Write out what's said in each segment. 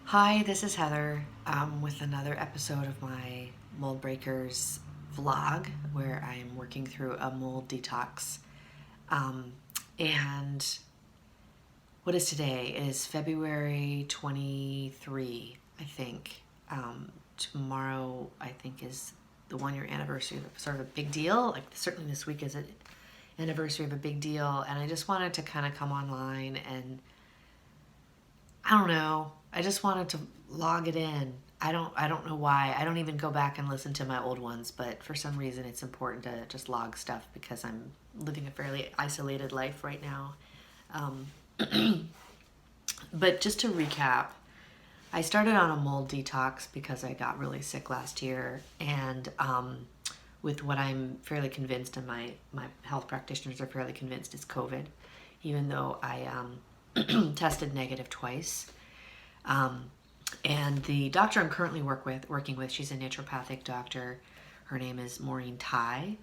Hi, this is Heather with another episode of my Mold Breakers vlog where I'm working through a mold detox. Um, and what is today? Is February 23, I think. Tomorrow, I think, is the 1 year anniversary of sort of a big deal. Like, certainly this week is an anniversary of a big deal. And I just wanted to kind of come online and I don't know. I just wanted to log it in. I don't know why. I don't even go back and listen to my old ones, but for some reason it's important to just log stuff because I'm living a fairly isolated life right now. Um, but just to recap, I started on a mold detox because I got really sick last year, and with what I'm fairly convinced, and my health practitioners are fairly convinced, is COVID, even though I tested negative twice. Um, and the doctor I'm currently working with, she's a naturopathic doctor. Her name is Maureen Tai,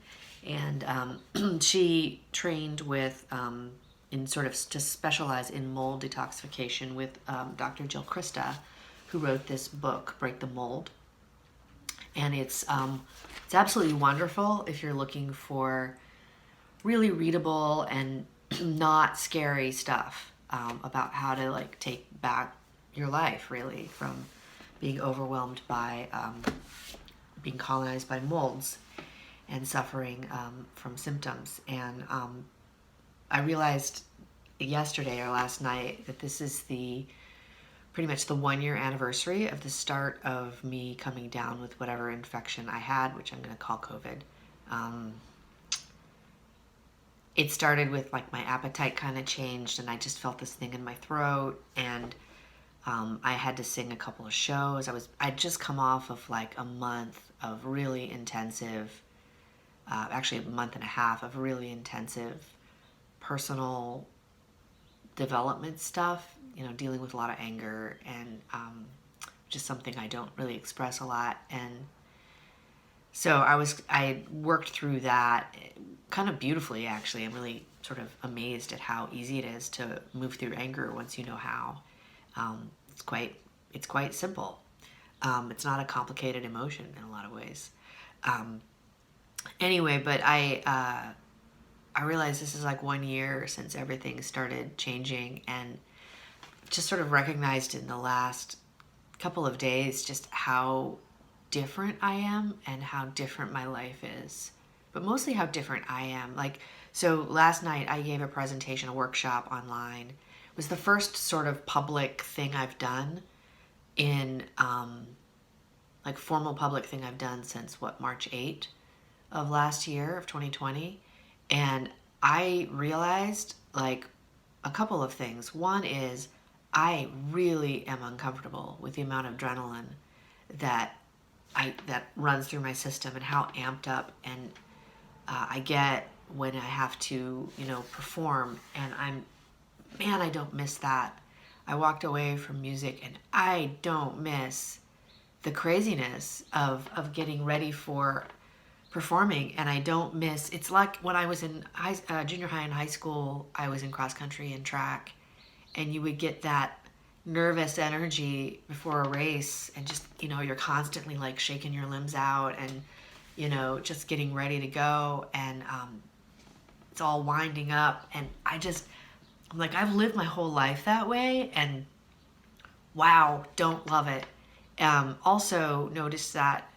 and she trained with in sort of to specialize in mold detoxification with Dr. Jill Krista, who wrote this book, Break the Mold, and it's absolutely wonderful if you're looking for really readable and not scary stuff about how to like take back your life really from being overwhelmed by being colonized by molds and suffering from symptoms. And I realized yesterday or last night that this is the pretty much the 1 year anniversary of the start of me coming down with whatever infection I had, which I'm going to call COVID. Um, it started with like my appetite kind of changed and I just felt this thing in my throat, and I had to sing a couple of shows. I'd just come off of like a month of really intensive, actually a month and a half of really intensive personal development stuff, dealing with a lot of anger and just something I don't really express a lot. And so I worked through that kind of beautifully, actually. I'm really sort of amazed at how easy it is to move through anger once you know how. It's quite simple. It's not a complicated emotion in a lot of ways. Um, anyway, but I realized this is like 1 year since everything started changing, and just sort of recognized in the last couple of days just how different I am and how different my life is. But mostly how different I am. Like, so last night I gave a presentation, a workshop online. It was the first sort of public thing I've done in, like formal public thing I've done since March 8th of last year of 2020. And I realized like a couple of things. One is I really am uncomfortable with the amount of adrenaline that that runs through my system and how amped up and I get when I have to, perform. And I don't miss that. I walked away from music and I don't miss the craziness of getting ready for performing. And I don't miss, it's like when I was in junior high and high school, I was in cross country and track, and you would get that nervous energy before a race and just, you're constantly like shaking your limbs out and, just getting ready to go. And it's all winding up. And I'm like, I've lived my whole life that way. And wow, don't love it. Also noticed that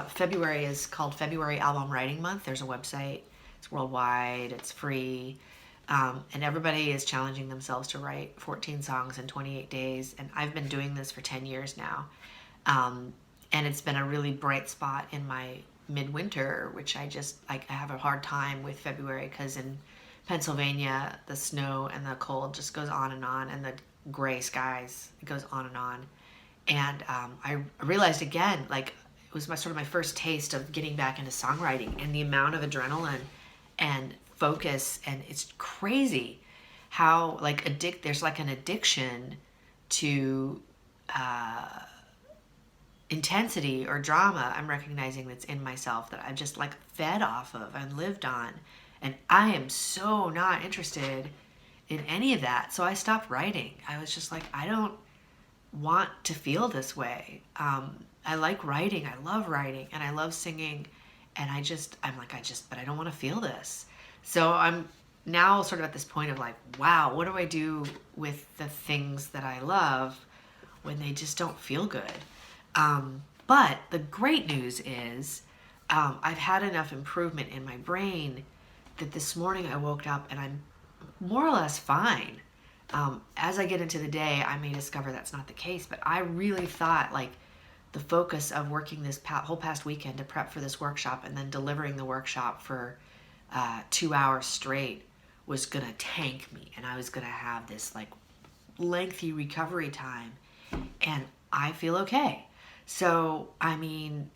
February is called February Album Writing Month. There's a website. It's worldwide. It's free. And everybody is challenging themselves to write 14 songs in 28 days. And I've been doing this for 10 years now. And it's been a really bright spot in my midwinter, which I have a hard time with February because in Pennsylvania, the snow and the cold just goes on, and the gray skies, it goes on. And I realized again, like, it was my first taste of getting back into songwriting, and the amount of adrenaline and focus, and it's crazy how like there's like an addiction to intensity or drama. I'm recognizing that's in myself that I've just like fed off of and lived on, and I am so not interested in any of that. So I stopped writing. I was just like, I don't want to feel this way. I like writing. I love writing and I love singing. And but I don't want to feel this. So I'm now sort of at this point of like, wow, what do I do with the things that I love when they just don't feel good? But the great news is I've had enough improvement in my brain that this morning I woke up and I'm more or less fine. As I get into the day, I may discover that's not the case, but I really thought like the focus of working this whole past weekend to prep for this workshop and then delivering the workshop for 2 hours straight was gonna tank me, and I was gonna have this like lengthy recovery time, and I feel okay. So, I mean,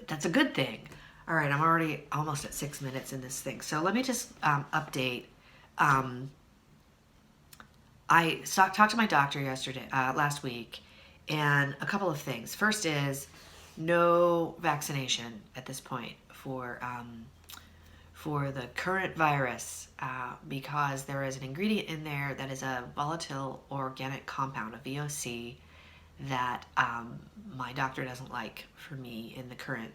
that's a good thing. All right, I'm already almost at 6 minutes in this thing. So let me just update. I talked to my doctor last week, and a couple of things. First is no vaccination at this point for the current virus because there is an ingredient in there that is a volatile organic compound, a VOC, that my doctor doesn't like for me in the current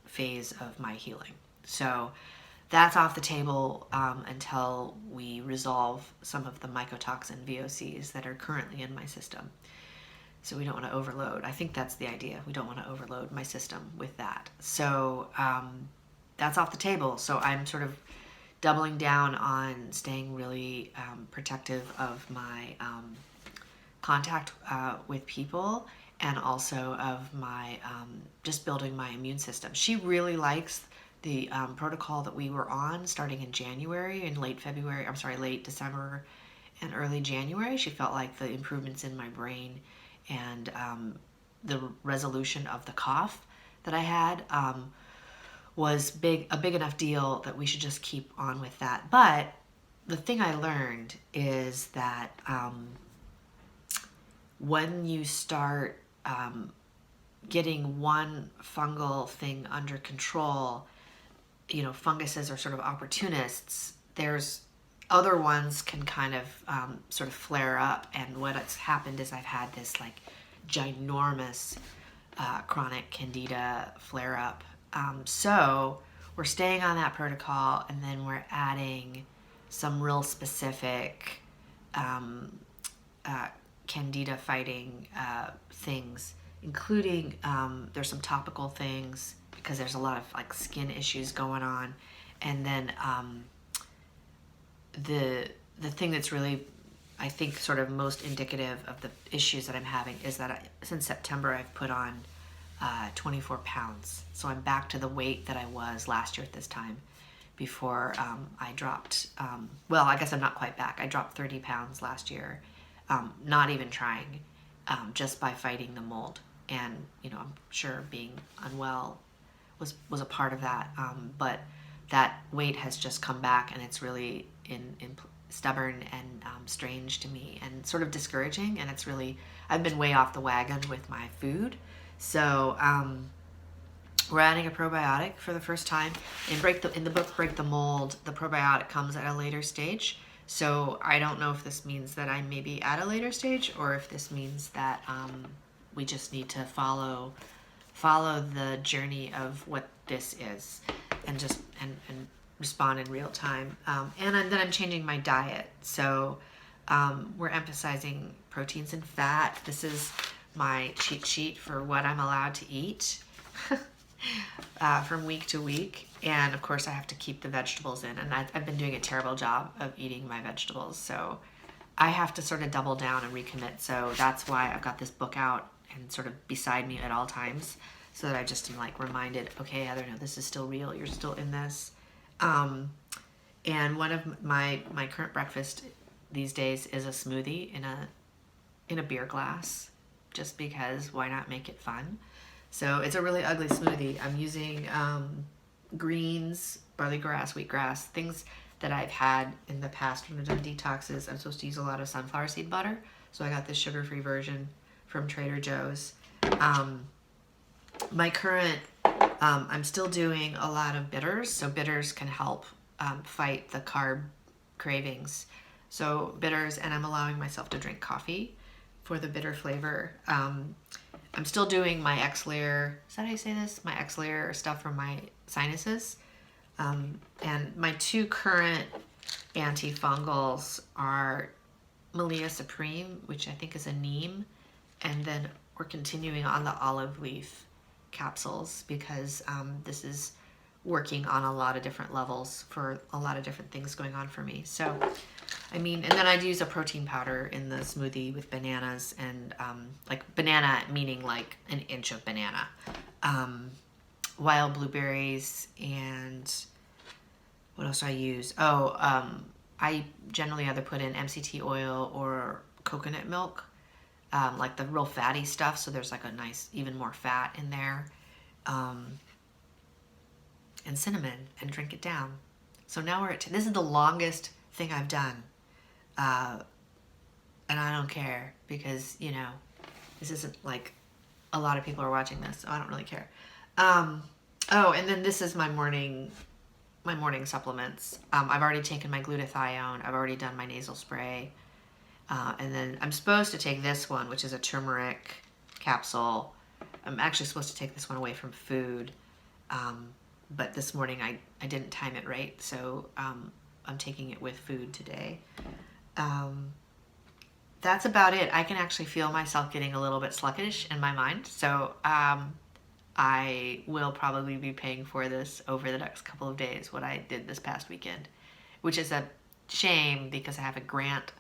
phase of my healing. So that's off the table until we resolve some of the mycotoxin VOCs that are currently in my system. So we don't want to overload. I think that's the idea. We don't want to overload my system with that. So that's off the table. So I'm sort of doubling down on staying really protective of my contact with people, and also of my just building my immune system. She really likes the protocol that we were on starting in January and late December and early January. She felt like the improvements in my brain and the resolution of the cough that I had was a big enough deal that we should just keep on with that. But the thing I learned is that when you start getting one fungal thing under control, funguses are sort of opportunists. There's other ones can kind of sort of flare up. And what's happened is I've had this like ginormous chronic candida flare up. So we're staying on that protocol, and then we're adding some real specific candida fighting things, including there's some topical things because there's a lot of like skin issues going on. And then the thing that's really, I think, sort of most indicative of the issues that I'm having is that since September I've put on 24 pounds. So I'm back to the weight that I was last year at this time before I dropped, well, I guess I'm not quite back. I dropped 30 pounds last year, not even trying, just by fighting the mold. And, I'm sure being unwell was a part of that. But that weight has just come back, and it's really stubborn and strange to me and sort of discouraging. And it's really, I've been way off the wagon with my food. So we're adding a probiotic for the first time. In the book Break the Mold, the probiotic comes at a later stage. So I don't know if this means that I may be at a later stage, or if this means that we just need to follow the journey of what this is, and just and respond in real time. And then I'm changing my diet. So we're emphasizing proteins and fat. This is my cheat sheet for what I'm allowed to eat from week to week. And of course I have to keep the vegetables in, and I've been doing a terrible job of eating my vegetables. So I have to sort of double down and recommit. So that's why I've got this book out and sort of beside me at all times, so that I just am like reminded, okay, Heather, no, this is still real. You're still in this. And one of my current breakfast these days is a smoothie in a beer glass, just because why not make it fun? So it's a really ugly smoothie. I'm using greens, barley grass, wheatgrass, things that I've had in the past when I've done detoxes. I'm supposed to use a lot of sunflower seed butter, so I got this sugar-free version from Trader Joe's. My current, I'm still doing a lot of bitters, so bitters can help fight the carb cravings So bitters, and I'm allowing myself to drink coffee for the bitter flavor. I'm still doing my X-Layer, is that how you say this? My X-Layer stuff for my sinuses. And my two current antifungals are Malia Supreme, which I think is a neem, and then we're continuing on the olive leaf capsules because this is working on a lot of different levels for a lot of different things going on for me. So, I mean, and then I'd use a protein powder in the smoothie with bananas and like banana, meaning like an inch of banana, wild blueberries, and what else do I use? I generally either put in MCT oil or coconut milk, like the real fatty stuff, so there's like a nice, even more fat in there, and cinnamon, and drink it down. So now we're at, this is the longest thing I've done, and I don't care because, you know, this isn't like a lot of people are watching this, so I don't really care. Oh, and then this is my morning supplements. I've already taken my glutathione. I've already done my nasal spray. And then I'm supposed to take this one, which is a turmeric capsule. I'm actually supposed to take this one away from food. But this morning I didn't time it right, so I'm taking it with food today. That's about it. I can actually feel myself getting a little bit sluggish in my mind. So I will probably be paying for this over the next couple of days, what I did this past weekend, which is a shame because I have a grant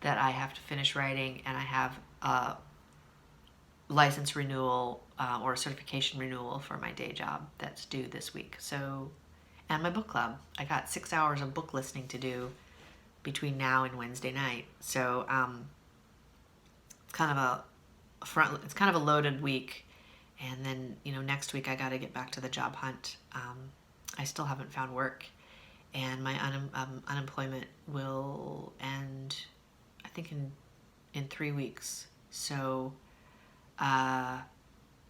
that I have to finish writing, and I have a license renewal or certification renewal for my day job that's due this week. So, and my book club. I got 6 hours of book listening to do between now and Wednesday night. So it's kind of a loaded week. And then, you know, next week I got to get back to the job hunt. I still haven't found work, and my unemployment will end, I think, in 3 weeks. So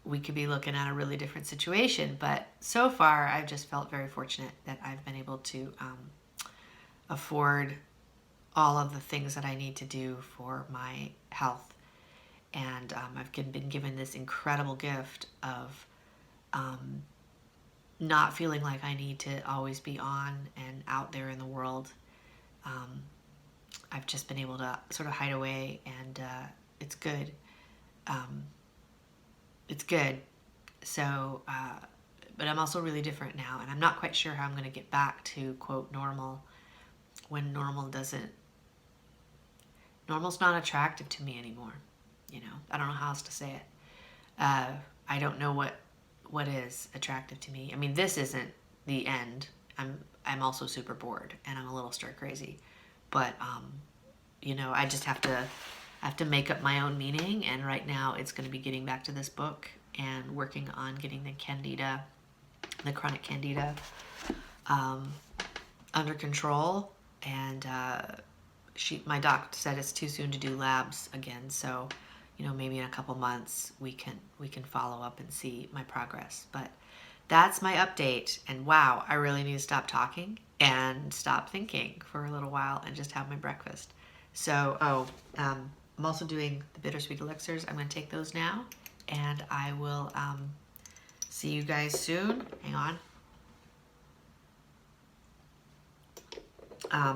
we could be looking at a really different situation. But so far, I've just felt very fortunate that I've been able to afford all of the things that I need to do for my health. And I've been given this incredible gift of not feeling like I need to always be on and out there in the world. I've just been able to sort of hide away, and it's good. It's good. So, but I'm also really different now, and I'm not quite sure how I'm going to get back to, quote, normal, when normal's not attractive to me anymore. You know, I don't know how else to say it. I don't know what is attractive to me. I mean, this isn't the end. I'm also super bored, and I'm a little stir crazy. But you know, I just have to make up my own meaning. And right now, it's going to be getting back to this book and working on getting the chronic candida, under control. And my doc said it's too soon to do labs again, so, you know, maybe in a couple months we can follow up and see my progress. But that's my update. And wow, I really need to stop talking and stop thinking for a little while and just have my breakfast. So, I'm also doing the bittersweet elixirs. I'm going to take those now, and I will see you guys soon. Hang on. I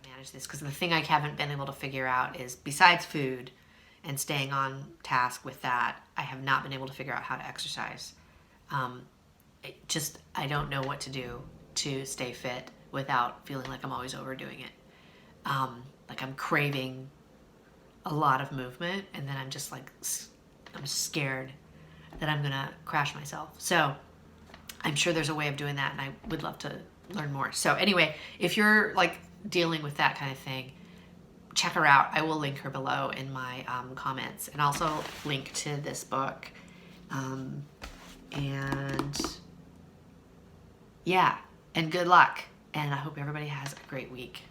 manage this because the thing I haven't been able to figure out is, besides food and staying on task with that, I have not been able to figure out how to exercise. I don't know what to do to stay fit without feeling like I'm always overdoing it. Like I'm craving a lot of movement, and then I'm just like, I'm scared that I'm gonna crash myself. So I'm sure there's a way of doing that, and I would love to learn more. So anyway, if you're like dealing with that kind of thing, check her out. I will link her below in my comments, and also link to this book. And yeah, and good luck. And I hope everybody has a great week.